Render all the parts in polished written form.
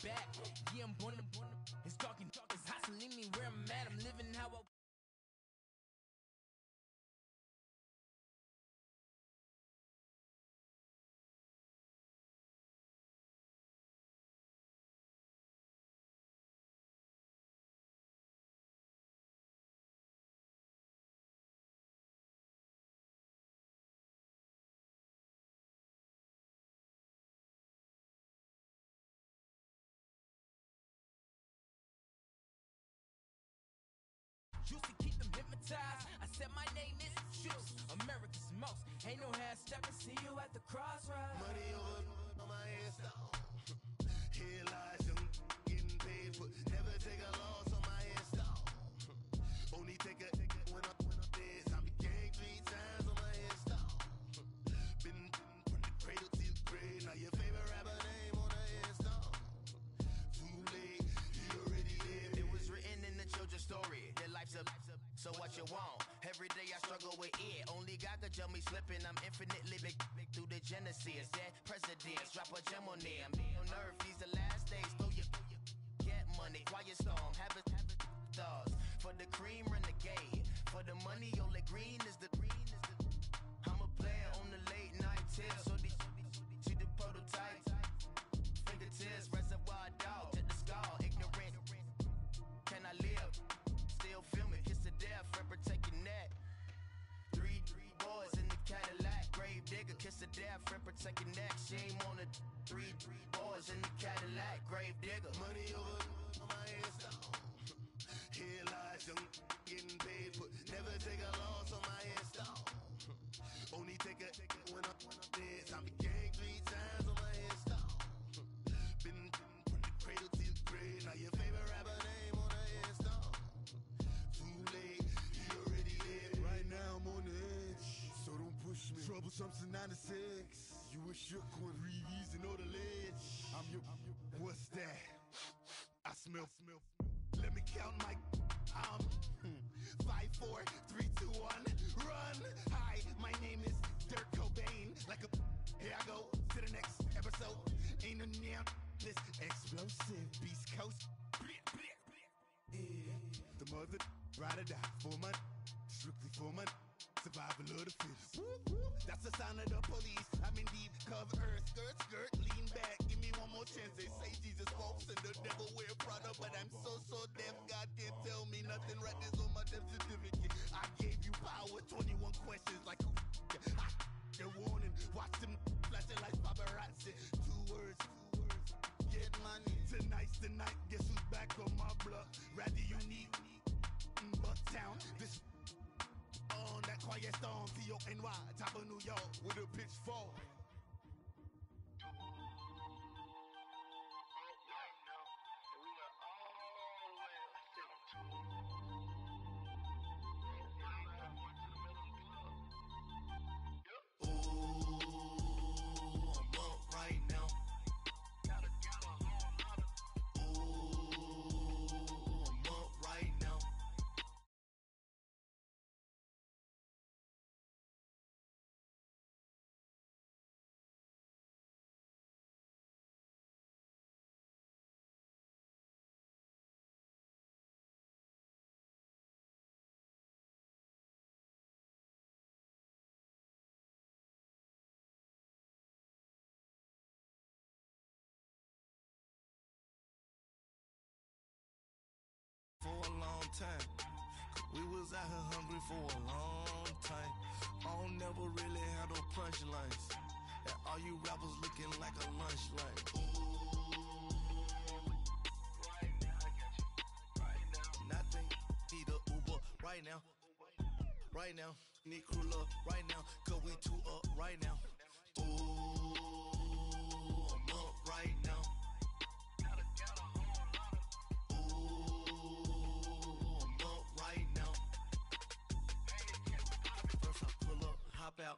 back. Yeah, I'm born to. It's talking, it's hustling me where I'm at. I'm living how I. Used to keep them hypnotized. I said my name is Juice, America's most. Ain't no half stepping. See you at the crossroads. Money over on my headstone. Here lies young, getting paid for. Never take a loss on my headstone. Only take a when I'm dead. I be gang 3 times on my headstone. Been from the cradle to the grave. Now your favorite rapper name on the headstone. Too late, he already dead. It was written in the children's story. Their life's a so what you want? Every day I struggle with it. Only God could jump me slipping. I'm infinitely big through the genesis. That presidents drop a gem on them. On earth, these the last days. Throw your get money, quiet storm. Have it stars for the cream renegade. For the money, only green is the. I'm a player on the late night tip. So these see the prototype. Fingertips, reservoir dog to the skull. Ignorant. Can I live? Still film it, kiss to death, forever take your neck. Three boys in the Cadillac, grave digger, kiss to death, forever take your neck. Shame on the three boys in the Cadillac, grave digger. Money over on my headstone. Here lies young, getting paid for. Never take a loss on my headstone. Only take a when I'm dead. I be gang 3 times on my headstone. Been from the cradle to the grave. Now your favorite rapper name on the headstone. He already dead. Right now I'm on the edge, so don't push me. Troublesome to 96. You a shook one, breathe easy, know the ledge. I'm your, what's that? I smell. Let me count my. I'm 5, 4, 3, 2, 1. Run. Hi, my name is Dirk Cobain. Like a, here I go to the next episode. Ain't no damn this explosive Beast Coast. Yeah. The mother ride or die for my strictly for my survival of the fittest. That's the sign of the police. I'm in deep cover earth, skirt, lean back. Give me one more chance. They say Jesus walks and the devil wear Prada, but I'm so deaf. God can't tell me nothing. Right this on my death certificate. I gave you power. 21 questions like who? They're warning. Watch them flashing like paparazzi. 2 words. Get money. Tonight's the night. Guess who's back on my block? Rather unique. Bucktown. This on that quiet storm. T-O-N-Y. Top of New York with a pitchfork. For a long time, we was out here hungry for a long time. I don't never really had no punchlines, and all you rappers looking like a lunch line. Right now, I got you. Right now, nothing. Need a Uber right now. Right now, need crew up right now. Cause we 2 up right now. Ooh, I'm up right now. Hop out,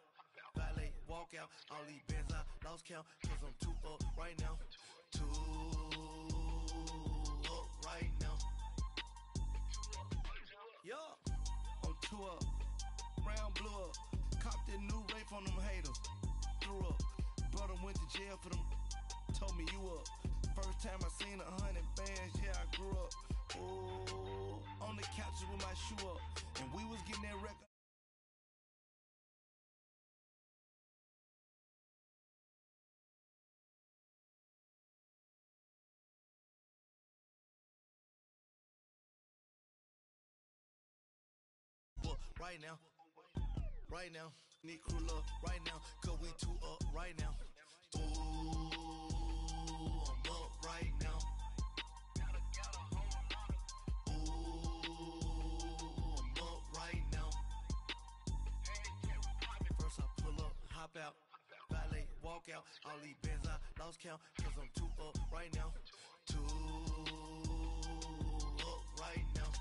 valet, walk out. All these bands I lost count, cause I'm 2 up right now. 2 up right now. Yeah, I'm 2 up. Round blew up. Copped that new rape on them haters. Threw up. Brother went to jail for them. Told me you up. First time I seen 100 bands, yeah, I grew up. Ooh, on the couches with my shoe up. And we was getting that record. Right now, need crew love right now, cause we two up right now. Ooh, I'm up right now. Ooh, I'm up right now. First I pull up, hop out, valet, walk out. All these bands I lost count, cause I'm two up right now. Two up right now.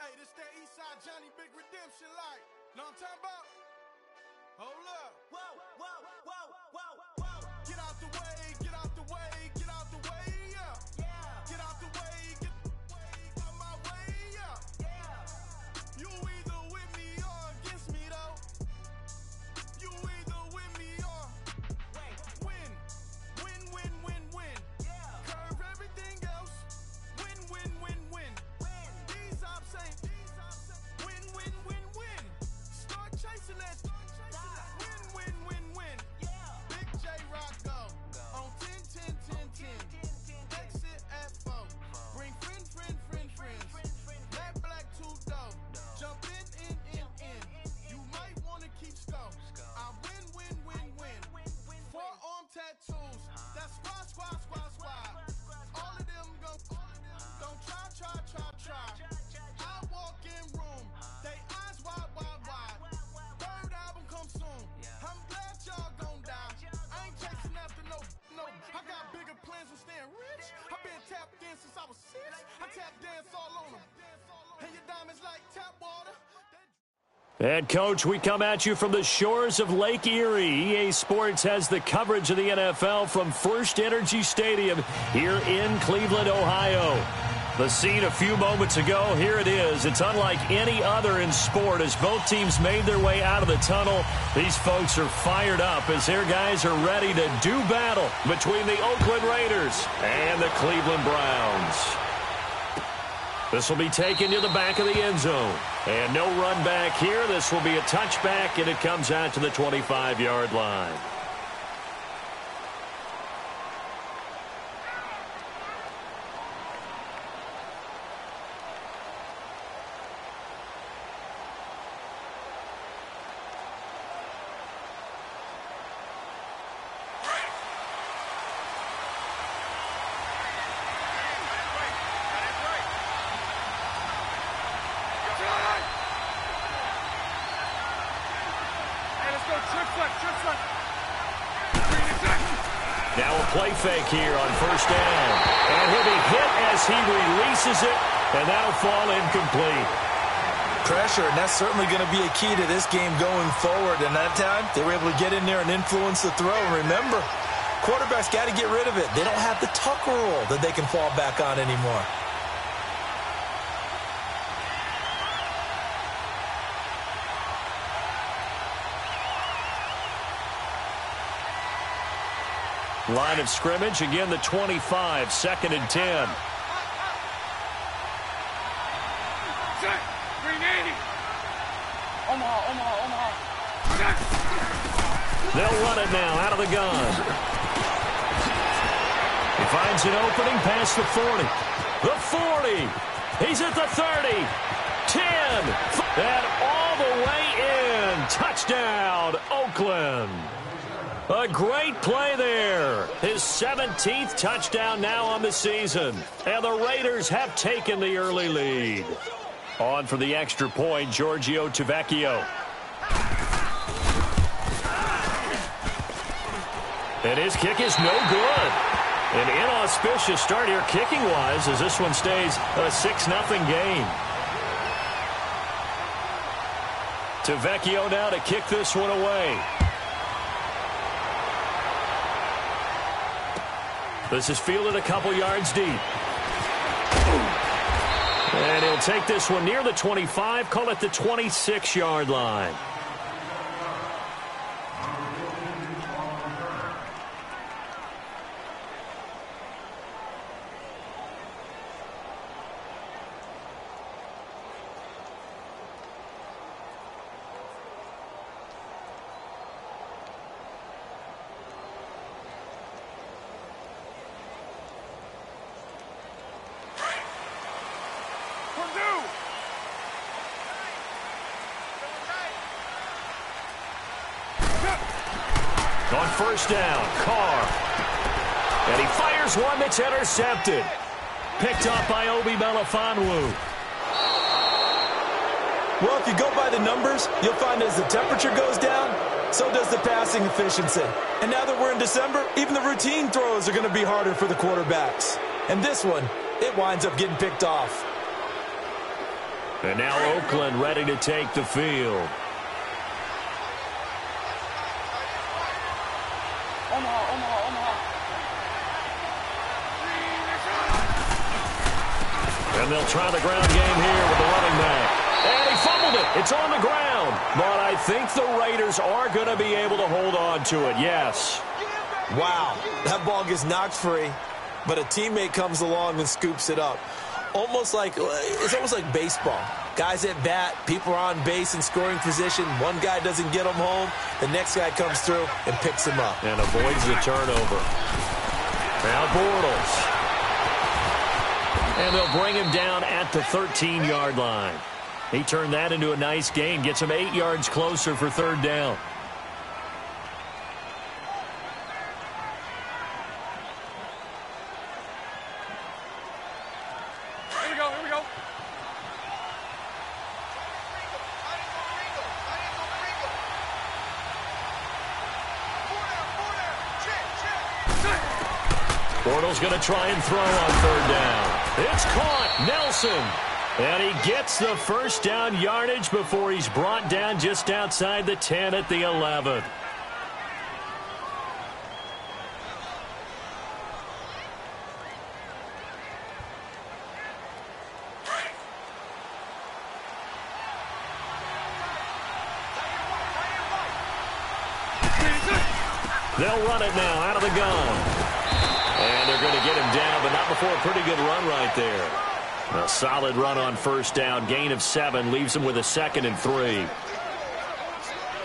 Hey, this that Eastside Johnny Big Redemption like. Know what I'm talking about? Hold up. Whoa, whoa, whoa, whoa, whoa. Get out the way, get out the way, get out the way, yeah. Yeah. Get out the way, get out my way, yeah. Yeah. You either with me or against me though. You either with me or win. Win, win, win, win. Yeah. Curve everything else. Win, win, win, win. These ops ain't win, win, win, win. Start chasing that. Win, win, win, win. Big J Rock go on 10, 10, 10, 10. Exit at 4. Bring friend, friend, friend, friends. Black, black, two dough. Jump in. You might wanna keep score. I win, win, win, win. Forearm tattoos. That's squad. All of them go. Don't try. I walk in room. They eyes wide. Third album come soon. I'm glad y'all gon' die. I ain't chasing after no. I got bigger plans than staying rich. I've been tapped in since I was 6. I tap dance all on them. And your diamonds like tap water. And, Coach, we come at you from the shores of Lake Erie. EA Sports has the coverage of the NFL from First Energy Stadium here in Cleveland, Ohio. The scene a few moments ago, here it is. It's unlike any other in sport as both teams made their way out of the tunnel. These folks are fired up as their guys are ready to do battle between the Oakland Raiders and the Cleveland Browns. This will be taken to the back of the end zone. And no run back here. This will be a touchback, and it comes out to the 25-yard line. Now a play fake here on first down. And he'll be hit as he releases it, and that'll fall incomplete. Pressure, and that's certainly going to be a key to this game going forward. And that time, they were able to get in there and influence the throw. And remember, quarterbacks got to get rid of it. They don't have the tuck rule that they can fall back on anymore. Line of scrimmage, again the 25, 2nd and 10. Omaha. They'll run it now out of the gun. He finds an opening past the 40. The 40. He's at the 30. 10. And all the way in. Touchdown, Oakland. A great play there. His 17th touchdown now on the season. And the Raiders have taken the early lead. On for the extra point, Giorgio Tavecchio. And his kick is no good. An inauspicious start here kicking-wise as this one stays a 6-0 game. Tavecchio now to kick this one away. This is fielded a couple yards deep. take this one near the 25, call it the 26-yard line. On first down, Carr. And he fires one that's intercepted. Picked up by Obi Melifonwu. Well, if you go by the numbers, you'll find as the temperature goes down, so does the passing efficiency. And now that we're in December, even the routine throws are going to be harder for the quarterbacks. And this one, it winds up getting picked off. And now Oakland ready to take the field. And they'll try the ground game here with the running back. And he fumbled it. It's on the ground. But I think the Raiders are going to be able to hold on to it, yes. Wow, that ball gets knocked free, but a teammate comes along and scoops it up. It's almost like baseball. Guys at bat, people are on base in scoring position. One guy doesn't get him home. The next guy comes through and picks him up. And avoids the turnover. Now Bortles. And they'll bring him down at the 13-yard line. He turned that into a nice gain. Gets him 8 yards closer for third down. Here we go. Bortles going to try and throw on third down. It's caught. Nelson. And he gets the first down yardage before he's brought down just outside the 10 at the 11. They'll run it now out of the gun. And they're going to get him down, but not before a pretty good run right there. A solid run on first down. Gain of 7 leaves him with a 2nd and 3.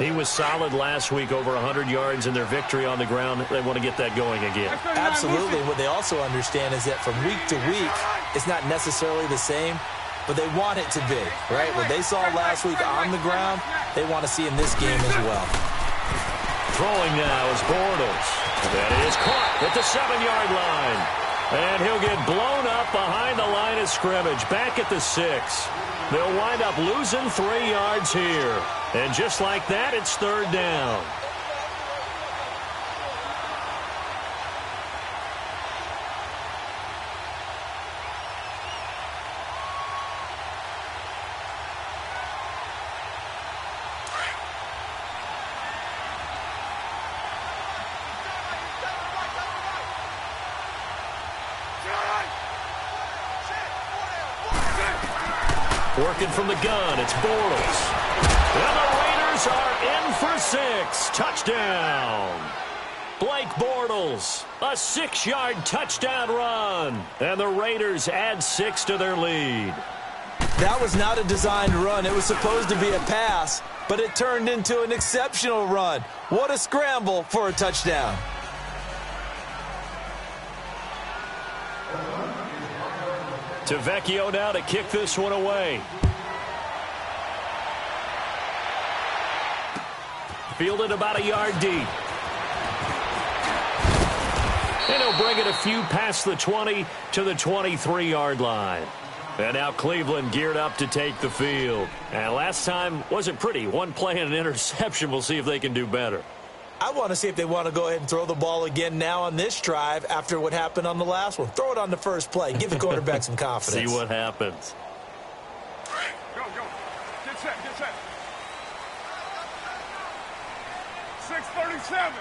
He was solid last week, over 100 yards in their victory on the ground. They want to get that going again. Absolutely. What they also understand is that from week to week, it's not necessarily the same, but they want it to be, right? What they saw last week on the ground, they want to see in this game as well. Throwing now is Bortles. That is caught at the 7-yard line. And he'll get blown up behind the line of scrimmage, back at the 6. They'll wind up losing 3 yards here. And just like that, it's third down. Working from the gun, it's Bortles. And the Raiders are in for 6. Touchdown. Blake Bortles, a 6-yard touchdown run. And the Raiders add 6 to their lead. That was not a designed run. It was supposed to be a pass, but it turned into an exceptional run. What a scramble for a touchdown. Tavecchio now to kick this one away. Fielded about a yard deep. And he'll bring it a few past the 20 to the 23-yard line. And now Cleveland geared up to take the field. And last time wasn't pretty. One play and an interception. We'll see if they can do better. I want to see if they want to go ahead and throw the ball again now on this drive after what happened on the last one. Throw it on the first play. Give the quarterback some confidence. See what happens. Go. Get set. 6:37.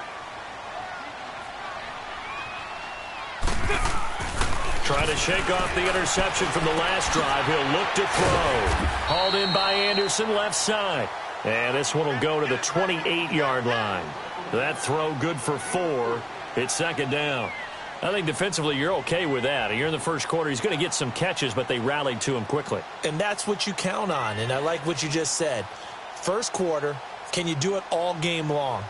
Trying to shake off the interception from the last drive. He'll look to throw. Hauled in by Anderson, left side. And this one will go to the 28-yard line. That throw good for 4. It's second down. I think defensively you're okay with that. You're in the first quarter. He's going to get some catches, but they rallied to him quickly. And that's what you count on, and I like what you just said. First quarter, can you do it all game long?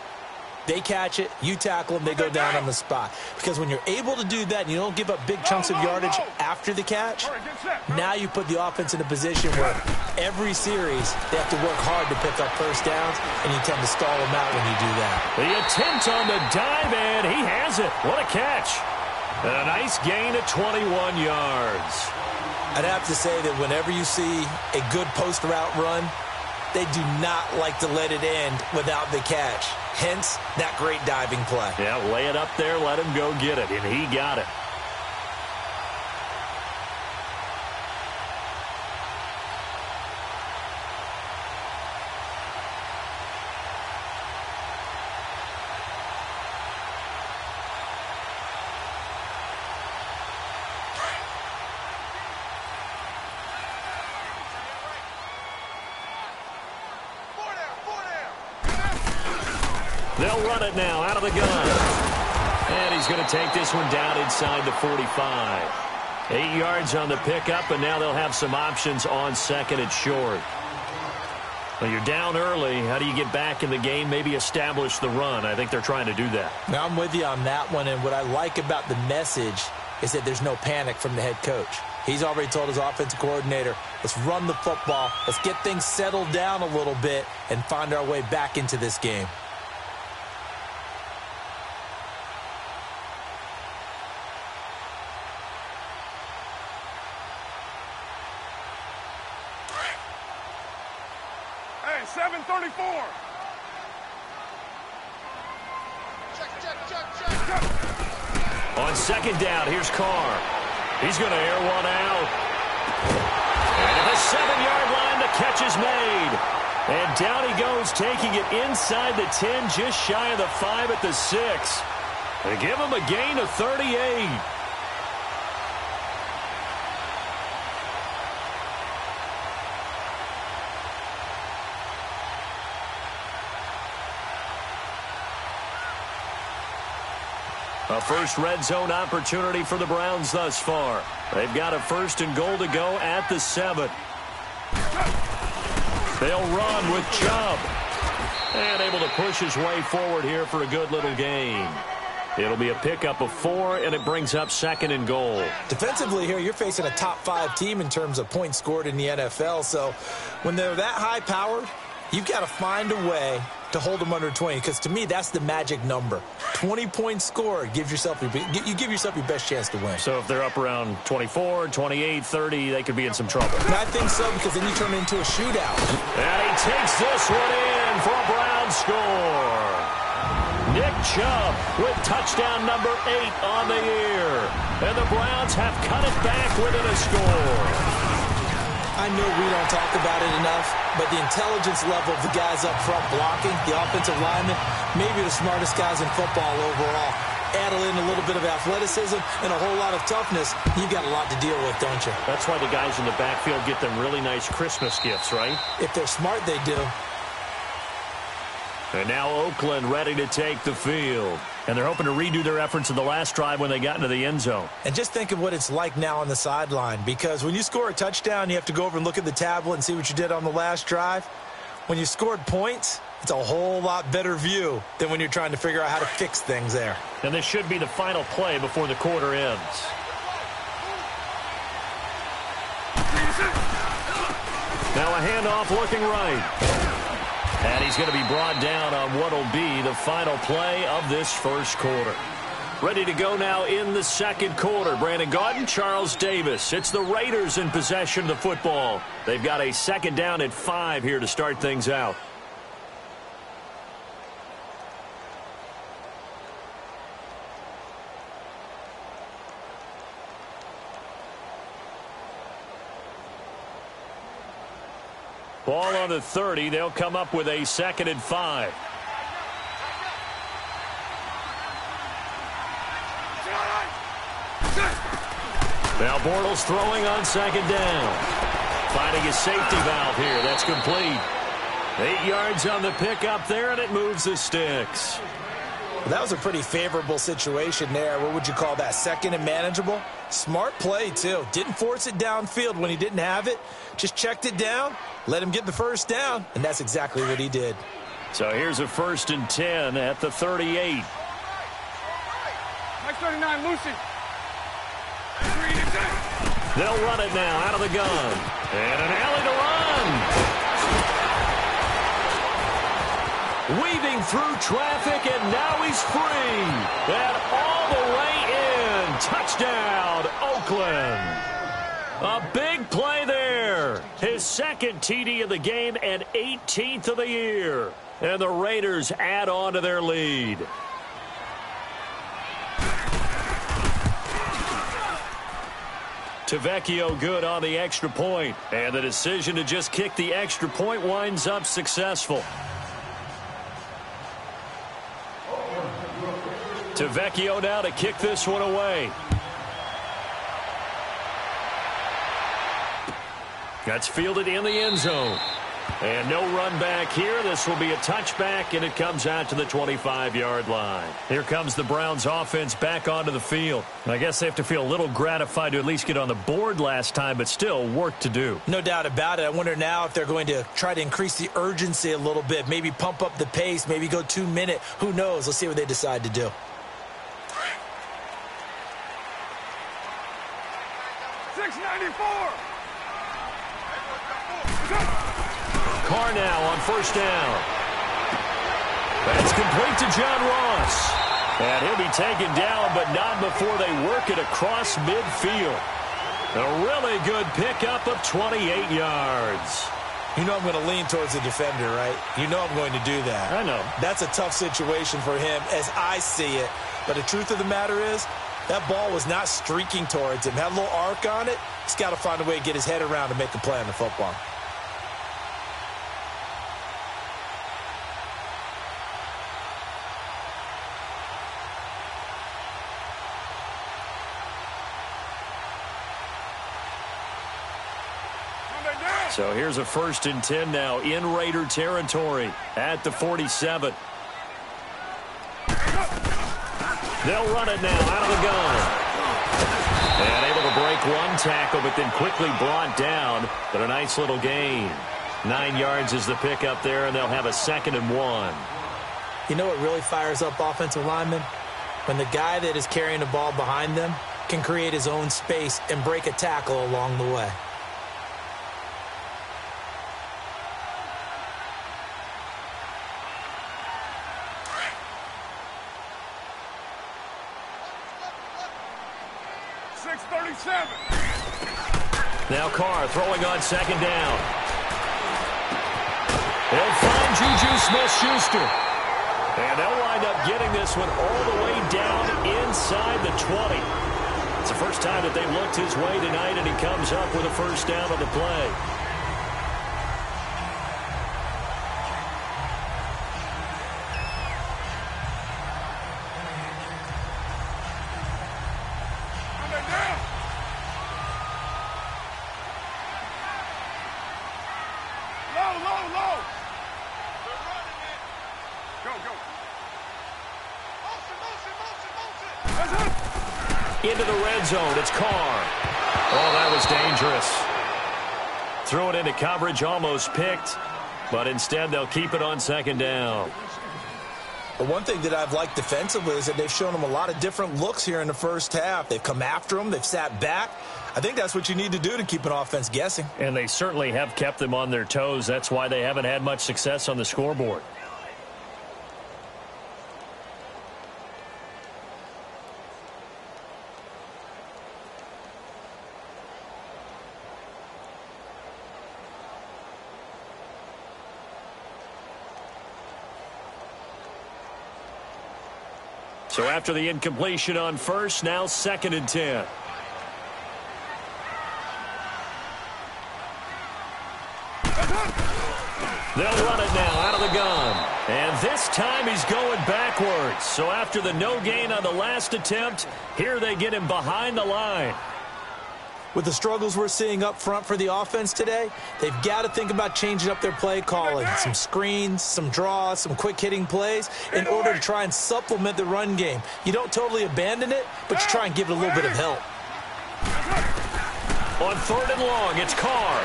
They catch it, you tackle them, they go down on the spot. Because when you're able to do that and you don't give up big chunks of yardage after the catch, now you put the offense in a position where every series they have to work hard to pick up first downs, and you tend to stall them out when you do that. The attempt on the dive, and he has it. What a catch. And a nice gain of 21 yards. I'd have to say that whenever you see a good post route run, they do not like to let it end without the catch. Hence, that great diving play. Yeah, lay it up there, let him go get it, and he got it. They'll run it now out of the gun. And he's going to take this one down inside the 45. 8 yards on the pickup, and now they'll have some options on second and short. Well, you're down early. How do you get back in the game, maybe establish the run? I think they're trying to do that. Now, I'm with you on that one, and what I like about the message is that there's no panic from the head coach. He's already told his offensive coordinator, let's run the football, let's get things settled down a little bit and find our way back into this game. Hey, 734. Check. On second down, here's Carr. He's going to air one out. And at the 7-yard line, the catch is made. And down he goes, taking it inside the 10, just shy of the 5 at the 6. They give him a gain of 38. A first red zone opportunity for the Browns thus far. They've got a 1st and goal to go at the 7. They'll run with Chubb. And able to push his way forward here for a good little gain. It'll be a pickup of 4, and it brings up 2nd and goal. Defensively here, you're facing a top 5 team in terms of points scored in the NFL. So when they're that high-powered, you've got to find a way to hold them under 20, because to me, that's the magic number. 20 points scored gives yourself you give yourself your best chance to win. So if they're up around 24, 28, 30, they could be in some trouble. And I think so, because then you turn it into a shootout. And he takes this one in for a Browns score. Nick Chubb with touchdown number 8 on the year. And the Browns have cut it back within a score. I know we don't talk about it enough, but the intelligence level of the guys up front blocking, the offensive linemen, maybe the smartest guys in football overall. Add in a little bit of athleticism and a whole lot of toughness, you've got a lot to deal with, don't you? That's why the guys in the backfield get them really nice Christmas gifts, right? If they're smart, they do. And now Oakland ready to take the field. And they're hoping to redo their efforts in the last drive when they got into the end zone. And just think of what it's like now on the sideline, because when you score a touchdown, you have to go over and look at the tablet and see what you did on the last drive. When you scored points, it's a whole lot better view than when you're trying to figure out how to fix things there. And this should be the final play before the quarter ends. Now a handoff looking right. And he's going to be brought down on what will be the final play of this first quarter. Ready to go now in the second quarter. Brandon Gaudin, Charles Davis. It's the Raiders in possession of the football. They've got a 2nd down at 5 here to start things out. Ball on the 30. They'll come up with a 2nd and 5. Now Bortles throwing on second down. Finding a safety valve here. That's complete. 8 yards on the pickup there, and it moves the sticks. Well, that was a pretty favorable situation there. What would you call that? Second and manageable? Smart play, too. Didn't force it downfield when he didn't have it. Just checked it down, let him get the first down, and that's exactly what he did. So here's a 1st and 10 at the 38. Mike 39, Lucy. They'll run it now out of the gun. And an alley to run. Weaving through traffic, and now he's free. And all the way in. Touchdown, Oakland. A big play there. His second TD of the game and 18th of the year. And the Raiders add on to their lead. Tavecchio good on the extra point. And the decision to just kick the extra point winds up successful. Tavecchio now to kick this one away. That's fielded in the end zone. And no run back here. This will be a touchback, and it comes out to the 25-yard line. Here comes the Browns offense back onto the field. I guess they have to feel a little gratified to at least get on the board last time, but still work to do. No doubt about it. I wonder now if they're going to try to increase the urgency a little bit, maybe pump up the pace, maybe go 2-minute. Who knows? Let's see what they decide to do. 694. Carr now on 1st down. That's complete to John Ross. And he'll be taken down, but not before they work it across midfield. A really good pickup of 28 yards. You know I'm going to lean towards the defender, right? You know I'm going to do that. I know. That's a tough situation for him as I see it. But the truth of the matter is, that ball was not streaking towards him. Had a little arc on it. He's got to find a way to get his head around and make a play on the football. So here's a 1st and 10 now in Raider territory at the 47. They'll run it now out of the gun. And able to break one tackle, but then quickly brought down. But a nice little gain. 9 yards is the pickup there, and they'll have a 2nd and 1. You know what really fires up offensive linemen? When the guy that is carrying the ball behind them can create his own space and break a tackle along the way. Now Carr throwing on 2nd down. They'll find Juju Smith-Schuster. And they'll wind up getting this one all the way down inside the 20. It's the first time that they've looked his way tonight, and he comes up with a 1st down on the play. Into the red zone. It's Carr. Oh, that was dangerous. Throw it into coverage, almost picked, but instead they'll keep it on 2nd down. But one thing that I've liked defensively is that they've shown them a lot of different looks here in the first half. They've come after them. They've sat back. I think that's what you need to do to keep an offense guessing. And they certainly have kept them on their toes. That's why they haven't had much success on the scoreboard. So after the incompletion on 1st, now 2nd and 10. They'll run it now out of the gun. And this time he's going backwards. So after the no gain on the last attempt, here they get him behind the line. With the struggles we're seeing up front for the offense today, they've got to think about changing up their play calling. Some screens, some draws, some quick-hitting plays in order to try and supplement the run game. You don't totally abandon it, but you try and give it a little bit of help. On 3rd and long, it's Carr.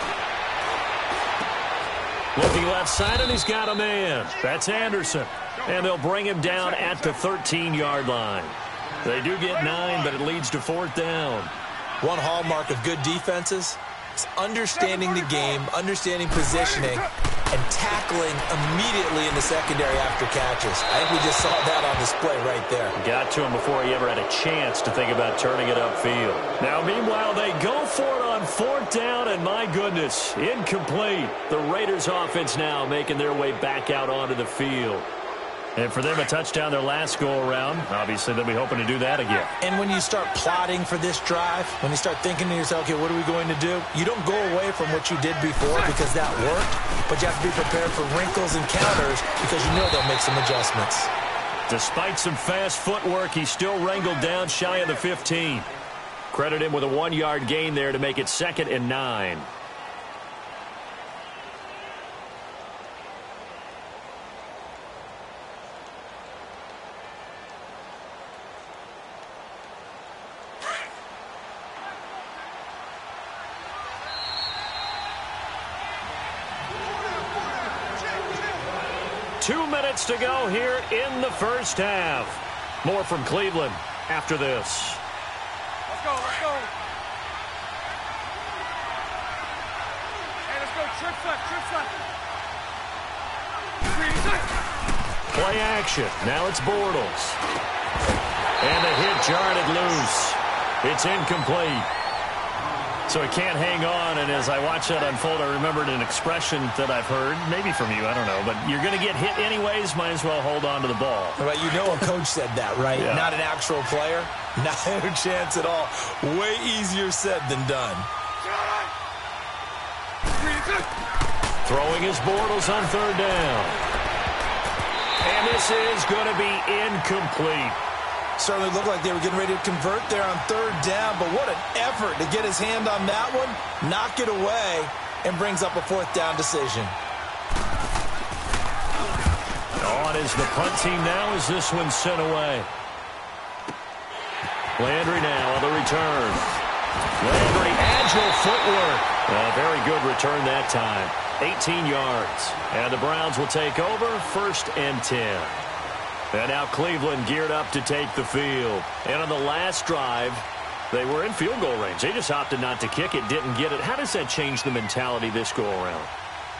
Looking left side, and he's got a man. That's Anderson. And they'll bring him down at the 13-yard line. They do get 9, but it leads to 4th down. One hallmark of good defenses is understanding the game, understanding positioning, and tackling immediately in the secondary after catches. I think we just saw that on display right there. Got to him before he ever had a chance to think about turning it upfield. Now, meanwhile, they go for it on 4th down, and my goodness, incomplete. The Raiders offense now making their way back out onto the field. And for them, a touchdown their last go-around. Obviously, they'll be hoping to do that again. And when you start plotting for this drive, when you start thinking to yourself, okay, what are we going to do? You don't go away from what you did before because that worked, but you have to be prepared for wrinkles and counters because you know they'll make some adjustments. Despite some fast footwork, he still wrangled down shy of the 15. Credit him with a 1-yard gain there to make it 2nd and 9. To go here in the first half. More from Cleveland after this. Let's go, let's go. Hey, let's go. Trip left. Play action. Now it's Bortles. And the hit jarred it loose. It's incomplete. So he can't hang on, and as I watch that unfold, I remembered an expression that I've heard, maybe from you, I don't know, but you're going to get hit anyways, might as well hold on to the ball. Right, you know a coach said that, right? Yeah. Not an actual player. Not a chance at all. Way easier said than done. Throwing his Bortles on 3rd down. And this is going to be incomplete. Certainly looked like they were getting ready to convert there on 3rd down, but what an effort to get his hand on that one, knock it away, and brings up a 4th down decision. On is the punt team now as this one's sent away. Landry now on the return. Landry, agile footwork. Very good return that time. 18 yards. And the Browns will take over 1st and 10. And now Cleveland geared up to take the field. And on the last drive, they were in field goal range. They just opted not to kick it, didn't get it. How does that change the mentality this go-around?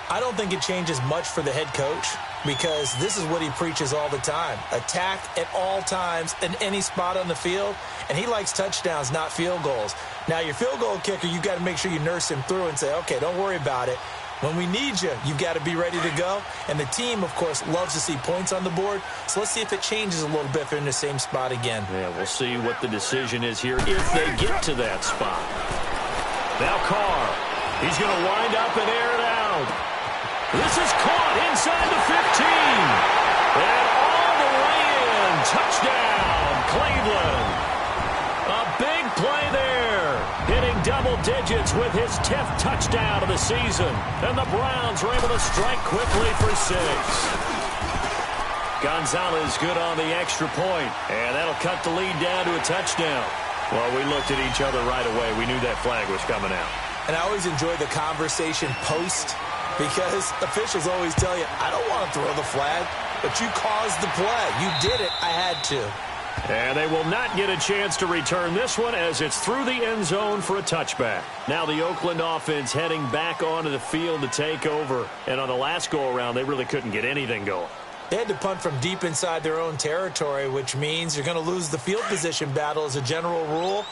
I don't think it changes much for the head coach because this is what he preaches all the time. Attack at all times in any spot on the field, and he likes touchdowns, not field goals. Now, your field goal kicker, you've got to make sure you nurse him through and say, okay, don't worry about it. When we need you, you've got to be ready to go. And the team, of course, loves to see points on the board. So let's see if it changes a little bit if they're in the same spot again. Yeah, we'll see what the decision is here if they get to that spot. Now Carr. He's going to wind up and air it out. This is caught inside the 15. And all the way in. Touchdown, Cleveland. A big play there. Hitting double digits with his 10th touchdown of the season. And the Browns are able to strike quickly for 6. Gonzalez good on the extra point. And that'll cut the lead down to a touchdown. Well, we looked at each other right away. We knew that flag was coming out. And I always enjoy the conversation post because officials always tell you, I don't want to throw the flag, but you caused the play. You did it. I had to. And they will not get a chance to return this one as it's through the end zone for a touchback. Now the Oakland offense heading back onto the field to take over. And on the last go-around, they really couldn't get anything going. They had to punt from deep inside their own territory, which means you're going to lose the field position battle as a general rule.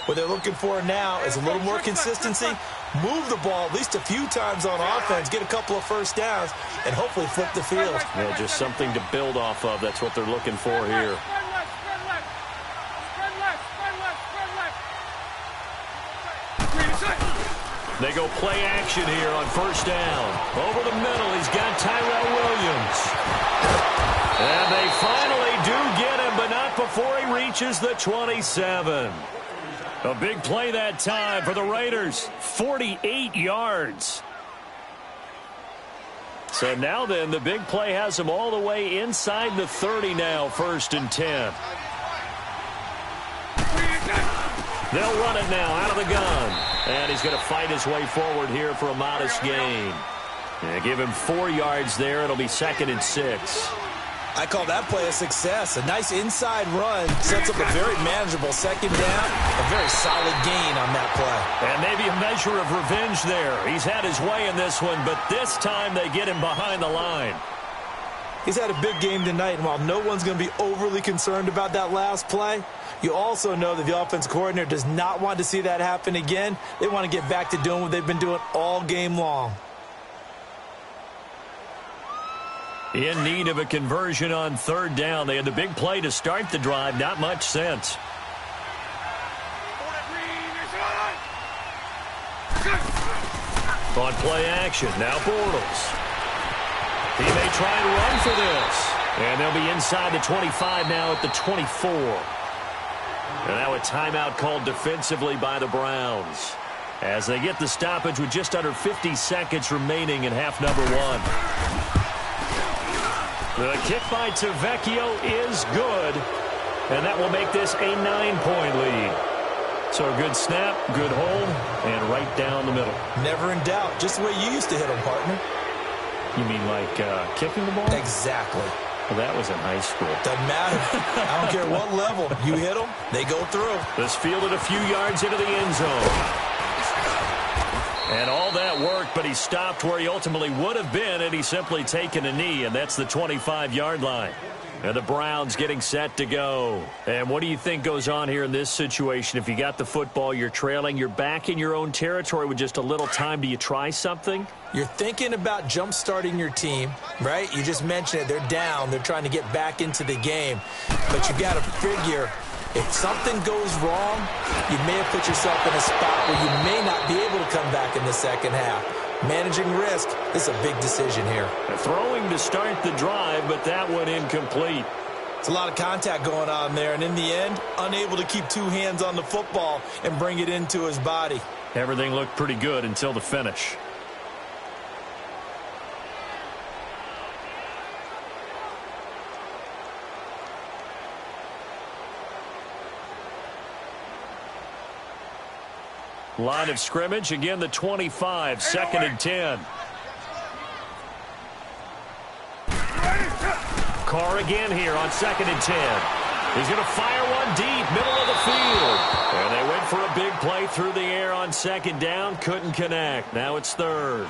What they're looking for now is a little more consistency, move the ball at least a few times on offense, get a couple of first downs, and hopefully flip the field. Yeah, just something to build off of. That's what they're looking for here. They go play action here on first down. Over the middle, he's got Tyrell Williams. And they finally do get him, but not before he reaches the 27. A big play that time for the Raiders. 48 yards. So now then, the big play has them all the way inside the 30 now, 1st and 10. They'll run it now out of the gun. And he's going to fight his way forward here for a modest gain. Yeah, give him 4 yards there. It'll be 2nd and 6. I call that play a success. A nice inside run sets up a very manageable 2nd down. A very solid gain on that play. And maybe a measure of revenge there. He's had his way in this one, but this time they get him behind the line. He's had a big game tonight, and while no one's going to be overly concerned about that last play, you also know that the offense coordinator does not want to see that happen again. They want to get back to doing what they've been doing all game long. In need of a conversion on 3rd down. They had the big play to start the drive. Not much sense. On play action. Now Bortles. He may try and run for this. And they'll be inside the 25 now at the 24. And now a timeout called defensively by the Browns, as they get the stoppage with just under 50 seconds remaining in half number 1. The kick by Tavecchio is good, and that will make this a 9-point lead. So a good snap, good hold, and right down the middle. Never in doubt. Just the way you used to hit them, partner. You mean like kicking the ball? Exactly. Well, that was in high school. Doesn't matter. I don't care what level. You hit them, they go through. This fielded a few yards into the end zone. And all that worked, but he stopped where he ultimately would have been had he simply taken a knee, and that's the 25-yard line. And the Browns getting set to go. And what do you think goes on here in this situation? If you got the football, you're trailing, you're back in your own territory with just a little time. Do you try something? You're thinking about jump-starting your team, right? You just mentioned it. They're down. They're trying to get back into the game. But you got to figure, if something goes wrong, you may have put yourself in a spot where you may not be able to come back in the second half. Managing risk is a big decision here. Throwing to start the drive, but that one incomplete. It's a lot of contact going on there, and in the end, unable to keep two hands on the football and bring it into his body. Everything looked pretty good until the finish. Line of scrimmage, again the 25, 2nd and 10. Carr again here on 2nd and 10. He's going to fire one deep, middle of the field. And they went for a big play through the air on 2nd down, couldn't connect. Now it's 3rd.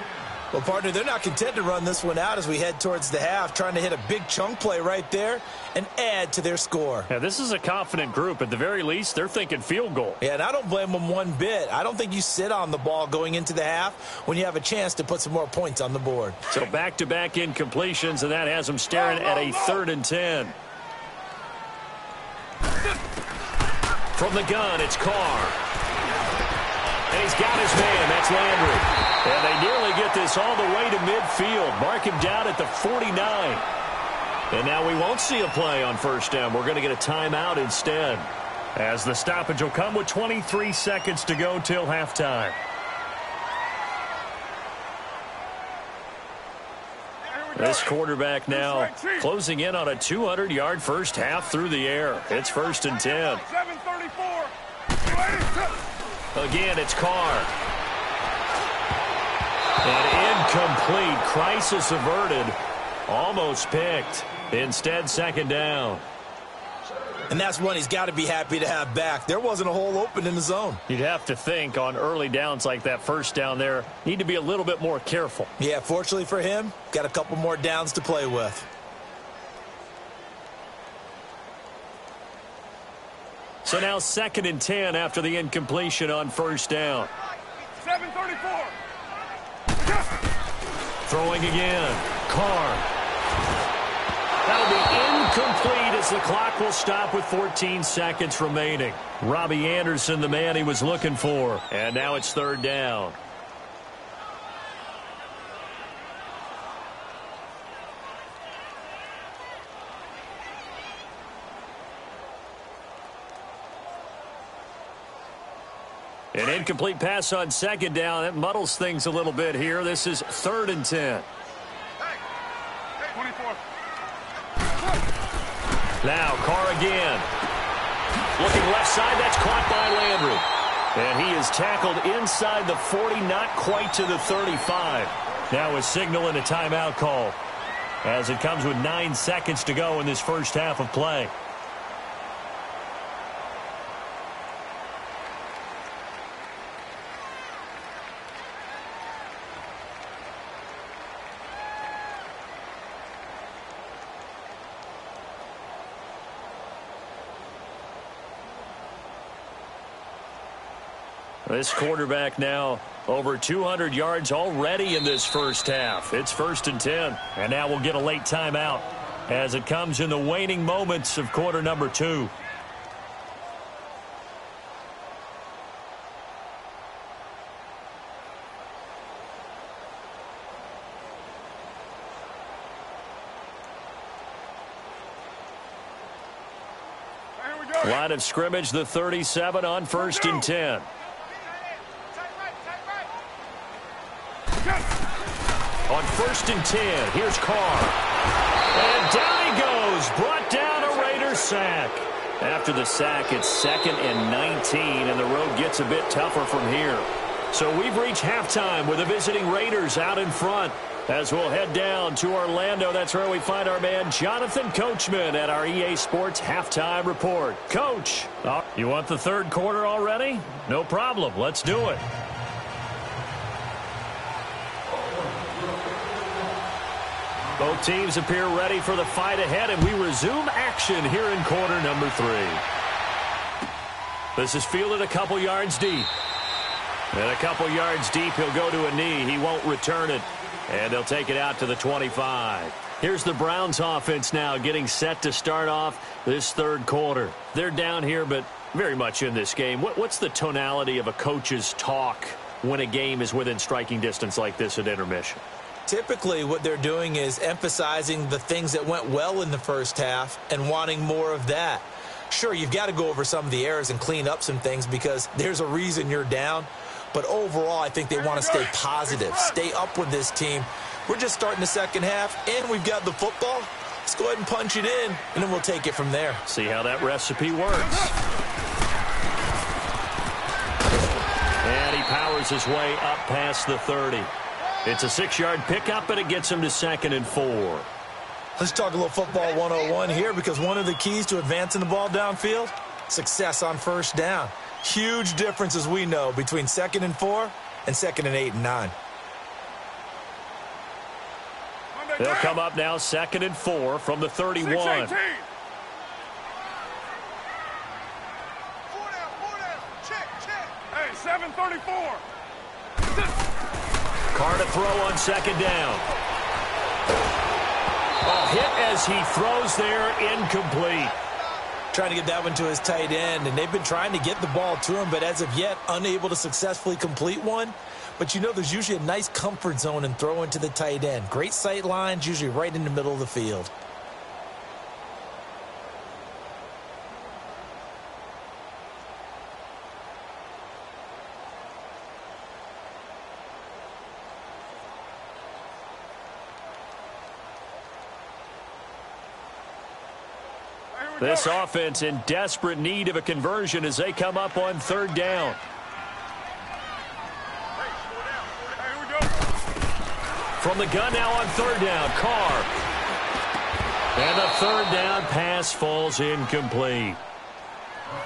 Well, partner, they're not content to run this one out as we head towards the half, trying to hit a big chunk play right there and add to their score. Yeah, this is a confident group. At the very least, they're thinking field goal. Yeah, and I don't blame them one bit. I don't think you sit on the ball going into the half when you have a chance to put some more points on the board. So back-to-back incompletions, and that has them staring at a 3rd and 10. From the gun, it's Carr. And he's got his man. That's Landry. And they nearly get this all the way to midfield. Mark him down at the 49. And now we won't see a play on 1st down. We're going to get a timeout instead, as the stoppage will come with 23 seconds to go till halftime. This quarterback now closing in on a 200-yard first half through the air. It's 1st and 10. 7:34. Again, it's Carr. And incomplete. Crisis averted. Almost picked. Instead, 2nd down. And that's one he's got to be happy to have back. There wasn't a hole open in the zone. You'd have to think on early downs like that 1st down there, need to be a little bit more careful. Yeah, fortunately for him, got a couple more downs to play with. So now 2nd and 10 after the incompletion on 1st down. 7:34. Throwing again. Carr. That'll be incomplete as the clock will stop with 14 seconds remaining. Robbie Anderson, the man he was looking for. And now it's 3rd down. An incomplete pass on second down. That muddles things a little bit here. This is 3rd and 10. 24. Now Carr again. Looking left side. That's caught by Landry. And he is tackled inside the 40, not quite to the 35. Now a signal and a timeout call as it comes with 9 seconds to go in this first half of play. This quarterback now over 200 yards already in this first half. It's 1st and 10. And now we'll get a late timeout as it comes in the waning moments of quarter number 2. Line of scrimmage, the 37 on 1st and 10. On 1st and 10, here's Carr. And down he goes, brought down a Raiders sack. After the sack, it's 2nd and 19, and the road gets a bit tougher from here. So we've reached halftime with the visiting Raiders out in front. As we'll head down to Orlando, that's where we find our man Jonathan Coachman at our EA Sports Halftime Report. Coach, you want the 3rd quarter already? No problem. Let's do it. Both teams appear ready for the fight ahead, and we resume action here in quarter number 3. This is fielded a couple yards deep. And a couple yards deep, he'll go to a knee. He won't return it. And they'll take it out to the 25. Here's the Browns offense now getting set to start off this 3rd quarter. They're down here, but very much in this game. What's the tonality of a coach's talk when a game is within striking distance like this at intermission? Typically, what they're doing is emphasizing the things that went well in the first half and wanting more of that. Sure, you've got to go over some of the errors and clean up some things because there's a reason you're down. But overall, I think they want to stay positive, stay up with this team. We're just starting the second half, and we've got the football. Let's go ahead and punch it in, and then we'll take it from there. See how that recipe works. And he powers his way up past the 30. It's a 6-yard pickup, and it gets him to 2nd and 4. Let's talk a little football 101 here because one of the keys to advancing the ball downfield, success on 1st down. Huge difference, as we know, between 2nd and 4 and 2nd and 8 and 9. They'll come up now 2nd and 4 from the 31. 4 down. Check. Hey, 7:34. Carr to throw on 2nd down. A hit as he throws there, incomplete. Trying to get that one to his tight end, and they've been trying to get the ball to him, but as of yet, unable to successfully complete one. But you know there's usually a nice comfort zone in throwing to the tight end. Great sight lines, usually right in the middle of the field. This offense in desperate need of a conversion as they come up on 3rd down. From the gun now on 3rd down, Carr. And the 3rd down pass falls incomplete.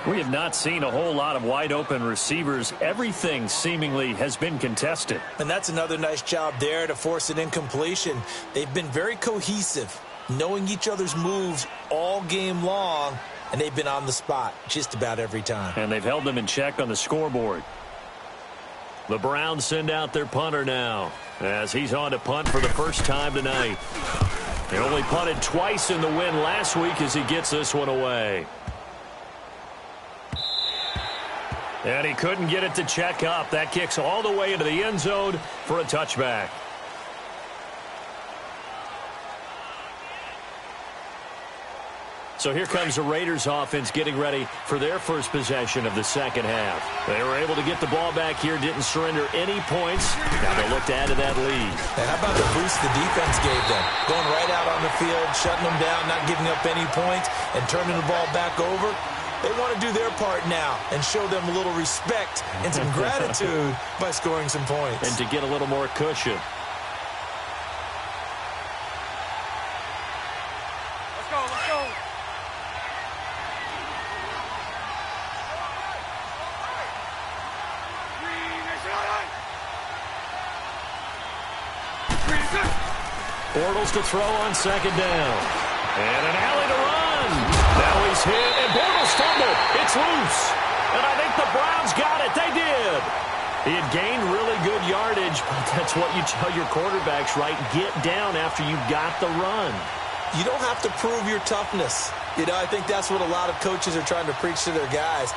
We have not seen a whole lot of wide-open receivers. Everything seemingly has been contested. And that's another nice job there to force an incompletion. They've been very cohesive, knowing each other's moves all game long, and they've been on the spot just about every time. And they've held them in check on the scoreboard. The Browns send out their punter now as he's on to punt for the first time tonight. He only punted twice in the win last week as he gets this one away. And he couldn't get it to check up. That kicks all the way into the end zone for a touchback. So here comes the Raiders offense getting ready for their first possession of the second half. They were able to get the ball back here, didn't surrender any points. Now they look to add to that lead. And how about the boost the defense gave them? Going right out on the field, shutting them down, not giving up any points, and turning the ball back over. They want to do their part now and show them a little respect and some gratitude by scoring some points. And to get a little more cushion. Let's go, let's go. Bortles to throw on second down. And an alley to run. Now he's hit, and Bortles fumbled. It's loose. And I think the Browns got it. They did. He had gained really good yardage, but that's what you tell your quarterbacks, right? Get down after you got the run. You don't have to prove your toughness. You know, I think that's what a lot of coaches are trying to preach to their guys.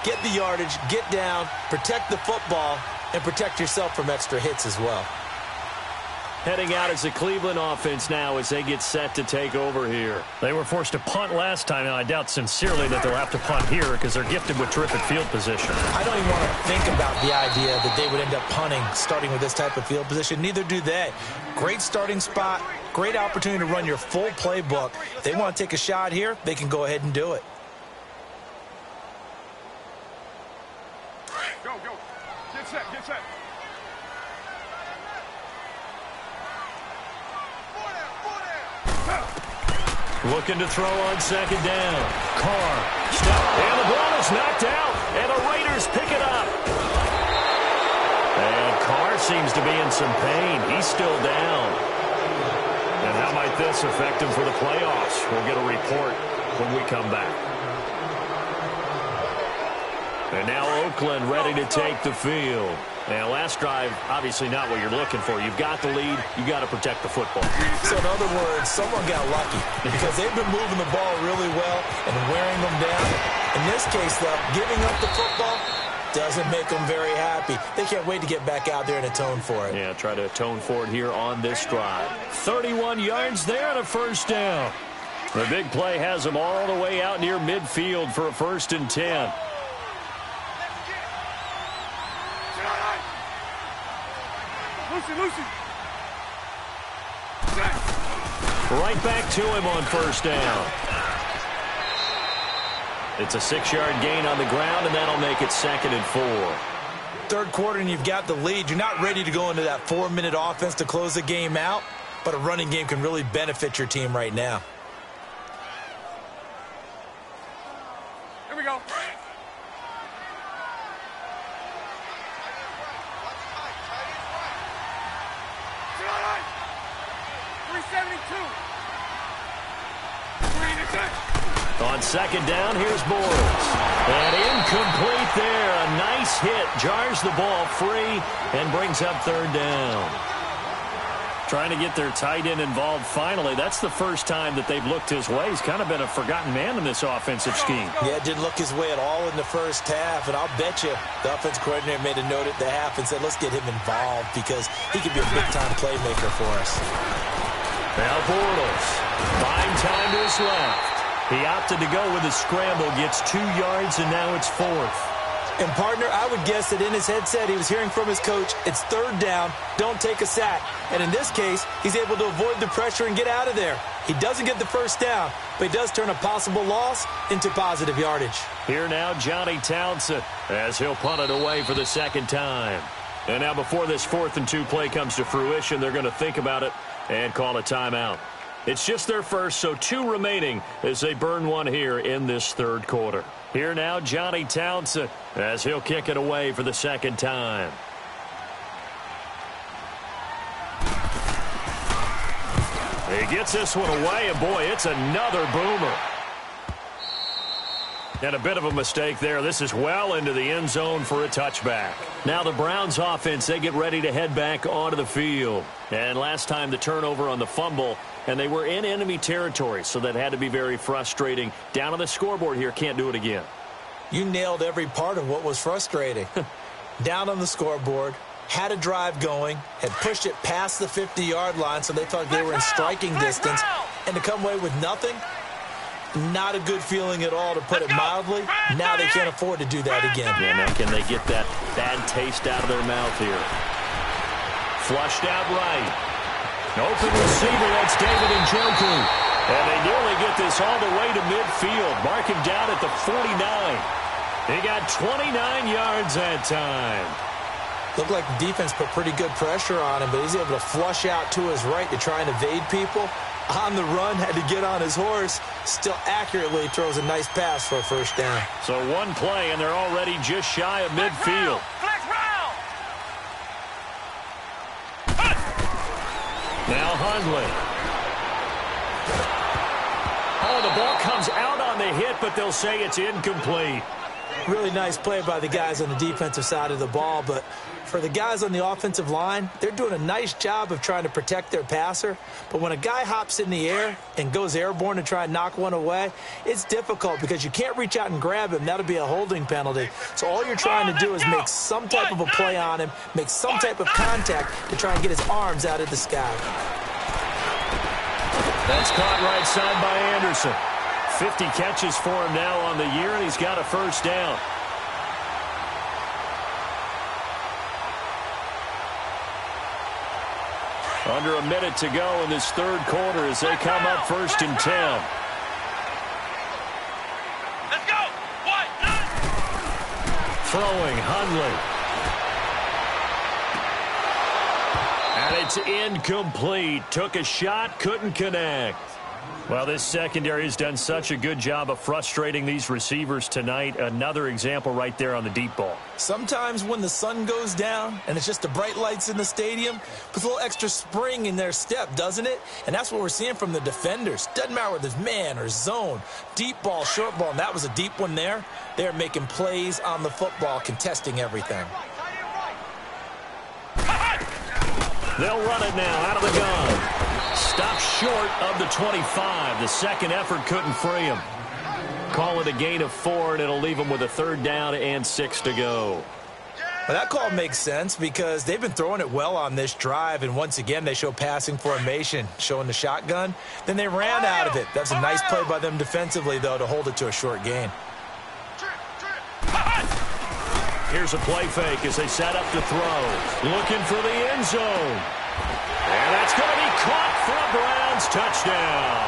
Get the yardage, get down, protect the football, and protect yourself from extra hits as well. Heading out as the Cleveland offense now as they get set to take over here. They were forced to punt last time, and I doubt sincerely that they'll have to punt here because they're gifted with terrific field position. I don't even want to think about the idea that they would end up punting starting with this type of field position. Neither do they. Great starting spot, great opportunity to run your full playbook. If they want to take a shot here, they can go ahead and do it. Go, go. Get set, get set. Looking to throw on second down. Carr. And the ball is knocked out. And the Raiders pick it up. And Carr seems to be in some pain. He's still down. And how might this affect him for the playoffs? We'll get a report when we come back. And now Oakland ready to take the field. Now, last drive, obviously not what you're looking for. You've got the lead. You've got to protect the football. So, in other words, someone got lucky because they've been moving the ball really well and wearing them down. In this case, though, giving up the football doesn't make them very happy. They can't wait to get back out there and atone for it. Yeah, try to atone for it here on this drive. 31 yards there and a first down. The big play has them all the way out near midfield for a 1st and 10. Lucy. Right back to him on 1st down. It's a 6-yard gain on the ground, and that'll make it 2nd and 4. Third quarter, and you've got the lead. You're not ready to go into that 4-minute offense to close the game out, but a running game can really benefit your team right now. Here we go. On second down, here's Bortles. And incomplete there. A nice hit. Jars the ball free and brings up 3rd down. Trying to get their tight end involved finally. That's the first time that they've looked his way. He's kind of been a forgotten man in this offensive scheme. Yeah, it didn't look his way at all in the first half. And I'll bet you the offense coordinator made a note at the half and said, let's get him involved because he could be a big-time playmaker for us. Now Bortles. Fine time to his left. He opted to go with a scramble, gets 2 yards, and now it's 4th. And, partner, I would guess that in his headset he was hearing from his coach, it's 3rd down, don't take a sack. And in this case, he's able to avoid the pressure and get out of there. He doesn't get the 1st down, but he does turn a possible loss into positive yardage. Here now, Johnny Townsend, as he'll punt it away for the 2nd time. And now before this 4th and 2 play comes to fruition, they're going to think about it and call a timeout. It's just their first, so 2 remaining as they burn one here in this 3rd quarter. Here now, Johnny Townsend, as he'll kick it away for the 2nd time. He gets this one away, and boy, it's another boomer. And a bit of a mistake there. This is well into the end zone for a touchback. Now the Browns offense, they get ready to head back onto the field. And last time the turnover on the fumble, and they were in enemy territory, so that had to be very frustrating. Down on the scoreboard here, can't do it again. You nailed every part of what was frustrating. Down on the scoreboard, had a drive going, had pushed it past the 50-yard line so they thought they were in striking distance, and to come away with nothing, Not a good feeling at all, to put it mildly. Now they can't afford to do that again. Yeah, now can they get that bad taste out of their mouth here? Flushed out right. Open receiver, that's David Njoku. And they nearly get this all the way to midfield. Mark him down at the 49. He got 29 yards that time. Looked like the defense put pretty good pressure on him, but he's able to flush out to his right to try and evade people. On the run, had to get on his horse. Still accurately throws a nice pass for a first down. So one play, and they're already just shy of midfield. Now Hundley. Oh, the ball comes out on the hit, but they'll say it's incomplete. Really nice play by the guys on the defensive side of the ball, but for the guys on the offensive line, they're doing a nice job of trying to protect their passer. But when a guy hops in the air and goes airborne to try and knock one away, it's difficult because you can't reach out and grab him. That'll be a holding penalty. So all you're trying to do is make some type of a play on him, make some type of contact to try and get his arms out of the sky. That's caught right side by Anderson. 50 catches for him now on the year, and he's got a first down. Under a minute to go in this third quarter as they come up 1st and 10. Let's go! Throwing, Hundley. And it's incomplete. Took a shot, couldn't connect. Well, this secondary has done such a good job of frustrating these receivers tonight. Another example right there on the deep ball. Sometimes when the sun goes down and it's just the bright lights in the stadium, puts a little extra spring in their step, doesn't it? And that's what we're seeing from the defenders. Doesn't matter whether it's man or zone, deep ball, short ball, and that was a deep one there. They're making plays on the football, contesting everything. They'll run it now out of the gun. Stopped short of the 25. The second effort couldn't free him. Call it a gain of 4, and it'll leave him with a 3rd down and 6 to go. Well, that call makes sense because they've been throwing it well on this drive, and once again they show passing formation, showing the shotgun. Then they ran out of it. That's a nice play by them defensively, though, to hold it to a short gain. Here's a play fake as they set up to throw. Looking for the end zone. And that's going to be caught for a Browns touchdown.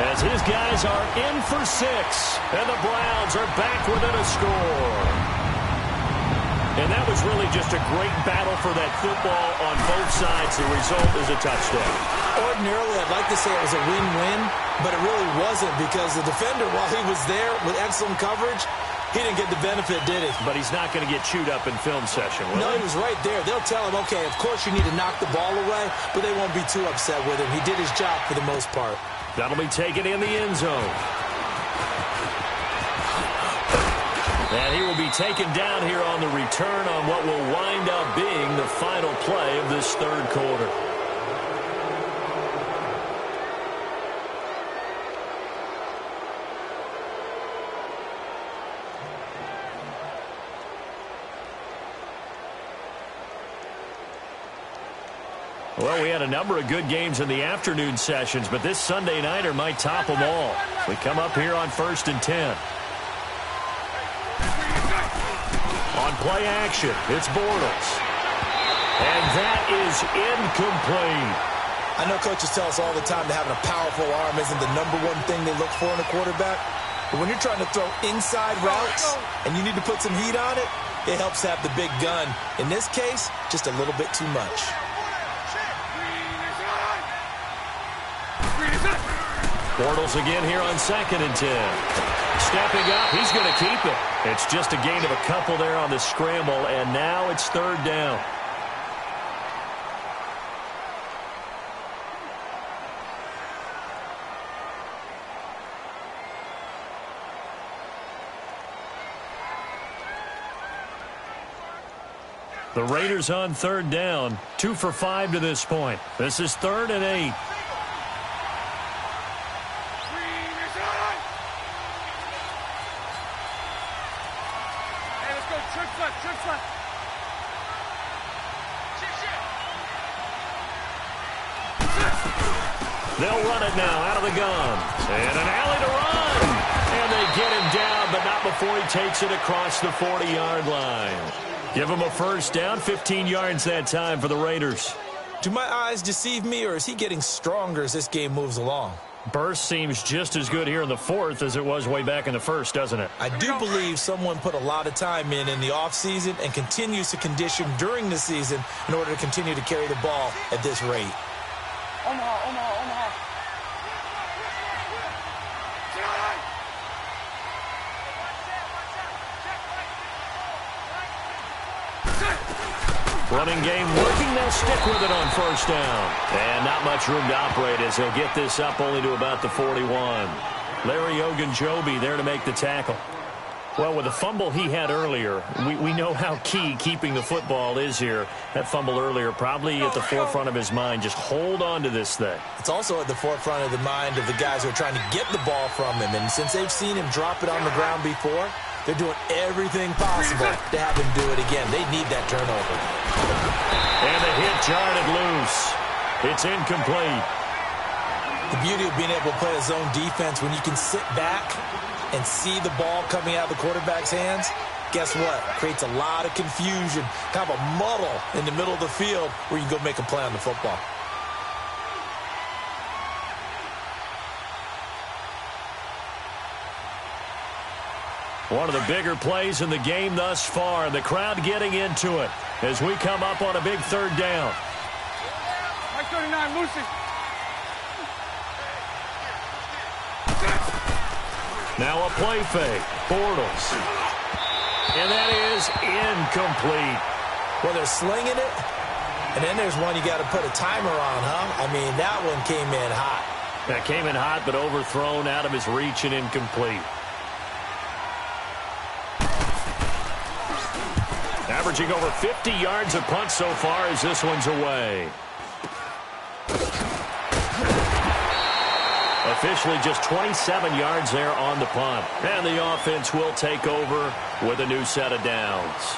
As his guys are in for 6. And the Browns are back within a score. And that was really just a great battle for that football on both sides. The result is a touchdown. Ordinarily, I'd like to say it was a win-win, but it really wasn't because the defender, while he was there with excellent coverage, he didn't get the benefit, did he? But he's not going to get chewed up in film session, will No, he? he was right there. They'll tell him, okay, of course you need to knock the ball away, but they won't be too upset with him. He did his job for the most part. That'll be taken in the end zone. And he will be taken down here on the return on what will wind up being the final play of this third quarter. Well, we had a number of good games in the afternoon sessions, but this Sunday nighter might top them all. We come up here on 1st and 10. On play action, it's Bortles. And that is incomplete. I know coaches tell us all the time that having a powerful arm isn't the #1 thing they look for in a quarterback. But when you're trying to throw inside routes and you need to put some heat on it, it helps have the big gun. In this case, just a little bit too much. Bortles again here on 2nd and 10. Stepping up, he's going to keep it. It's just a gain of a couple there on the scramble, and now it's 3rd down. The Raiders on 3rd down, 2 for 5 to this point. This is 3rd and 8. They'll run it now out of the gun. And an alley to run. And they get him down, but not before he takes it across the 40-yard line. Give him a first down, 15 yards that time for the Raiders. Do my eyes deceive me, or is he getting stronger as this game moves along? Burst seems just as good here in the fourth as it was way back in the first, doesn't it? I do believe someone put a lot of time in the offseason and continues to condition during the season in order to continue to carry the ball at this rate. Omaha. Running game working. They'll stick with it on first down. And not much room to operate as he'll get this up only to about the 41. Larry Ogunjobi there to make the tackle. Well, with the fumble he had earlier, we know how key keeping the football is here. That fumble earlier probably at the forefront of his mind. Just hold on to this thing. It's also at the forefront of the mind of the guys who are trying to get the ball from him. And since they've seen him drop it on the ground before, they're doing everything possible to have him do it again. They need that turnover. And the hit jarred it loose. It's incomplete. The beauty of being able to play a zone defense when you can sit back and see the ball coming out of the quarterback's hands, guess what? Creates a lot of confusion, kind of a muddle in the middle of the field where you can go make a play on the football. One of the bigger plays in the game thus far, and the crowd getting into it as we come up on a big third down. 39, Lucy. Now a play fake. Bortles. And that is incomplete. Well, they're slinging it, and then there's one you got to put a timer on, huh? I mean, that one came in hot. That came in hot, but overthrown out of his reach and incomplete. Averaging over 50 yards a punt so far as this one's away. Officially just 27 yards there on the punt. And the offense will take over with a new set of downs.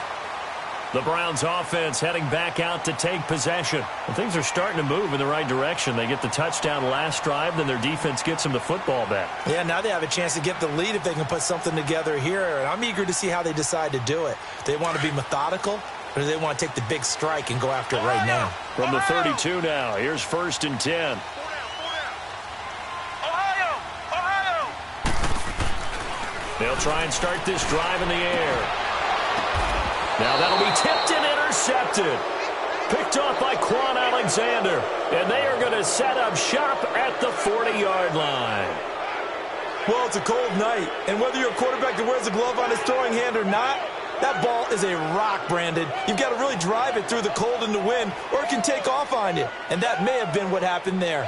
The Browns offense heading back out to take possession. And things are starting to move in the right direction. They get the touchdown last drive, then their defense gets them the football back. Yeah, now they have a chance to get the lead if they can put something together here. And I'm eager to see how they decide to do it. They want to be methodical, or do they want to take the big strike and go after it right now? From the 32 now, here's 1st and 10. They'll try and start this drive in the air. Now that'll be tipped and intercepted. Picked off by Quan Alexander. And they are going to set up shop at the 40-yard line. Well, it's a cold night. And whether you're a quarterback that wears a glove on his throwing hand or not, that ball is a rock, Brandon. You've got to really drive it through the cold and the wind, or it can take off on you. And that may have been what happened there.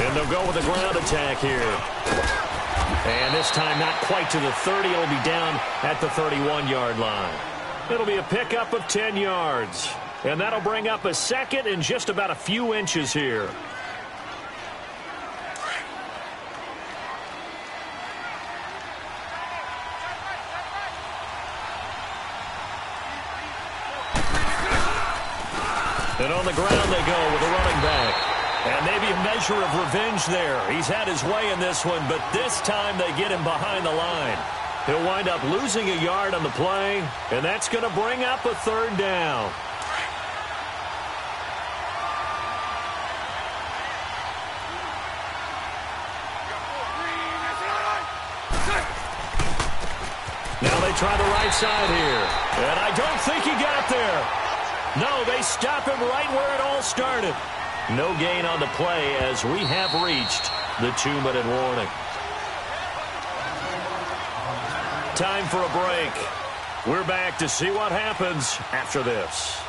And they'll go with a ground attack here. And this time not quite to the 30. It'll be down at the 31-yard line. It'll be a pickup of 10 yards. And that'll bring up a second and just about a few inches here. And on the ground they go with a running back. And maybe a measure of revenge there. He's had his way in this one, but this time they get him behind the line. He'll wind up losing a yard on the play, and that's going to bring up a third down. Now they try the right side here. And I don't think he got there. No, they stop him right where it all started. No gain on the play as we have reached the 2-minute warning. Time for a break. We're back to see what happens after this.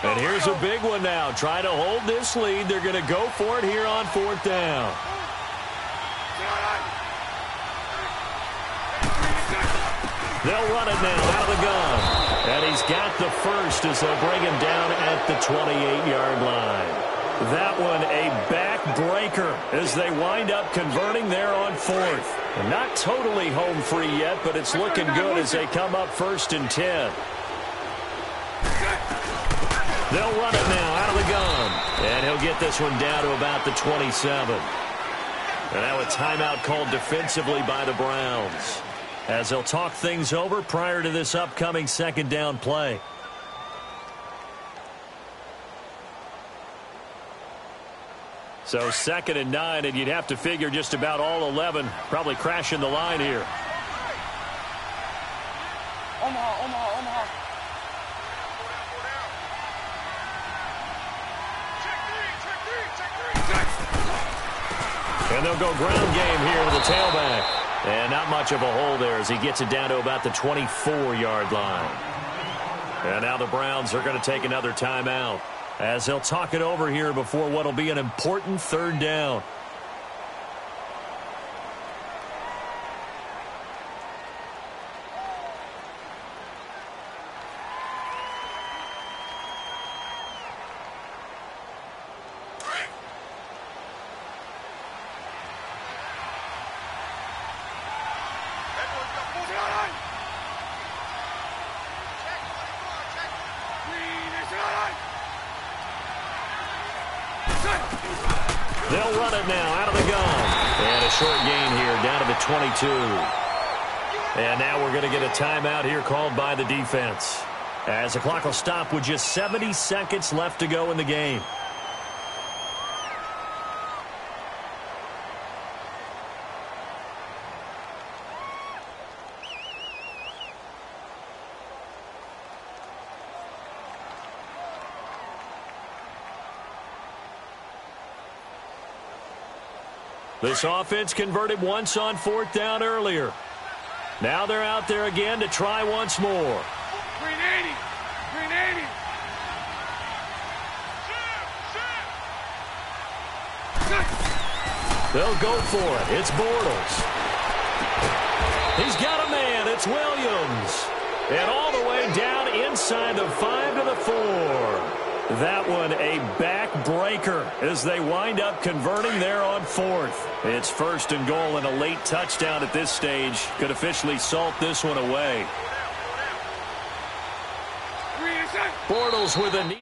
And here's a big one now. Trying to hold this lead. They're going to go for it here on 4th down. They'll run it now out of the gun. And he's got the first as they'll bring him down at the 28-yard line. That one a backbreaker as they wind up converting there on fourth. Not totally home free yet, but it's looking good as they come up 1st and 10. They'll run it now out of the gun. And he'll get this one down to about the 27. And now a timeout called defensively by the Browns, as they'll talk things over prior to this upcoming 2nd down play. So 2nd and 9, and you'd have to figure just about all 11 probably crashing the line here. Omaha. And they'll go ground game here to the tailback. And not much of a hole there as he gets it down to about the 24-yard line. And now the Browns are going to take another timeout, as they'll talk it over here before what will be an important 3rd down. They'll run it now out of the gun. And a short gain here down to the 22. And now we're going to get a timeout here called by the defense, as the clock will stop with just 70 seconds left to go in the game. This offense converted once on 4th down earlier. Now they're out there again to try once more. 380. They'll go for it. It's Bortles. He's got a man. It's Williams. And all the way down inside the 5 to the 4. That one a backbreaker as they wind up converting there on 4th. It's 1st and goal, and a late touchdown at this stage could officially salt this one away. Bortles with a knee.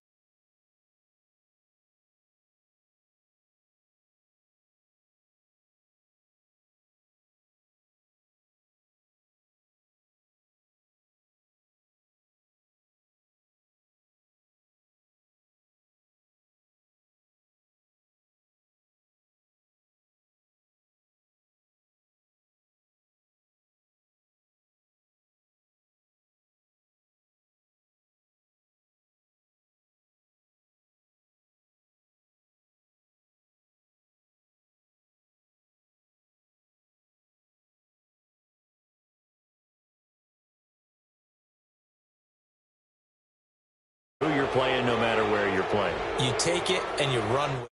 You're playing no matter where you're playing. You take it and you run with it.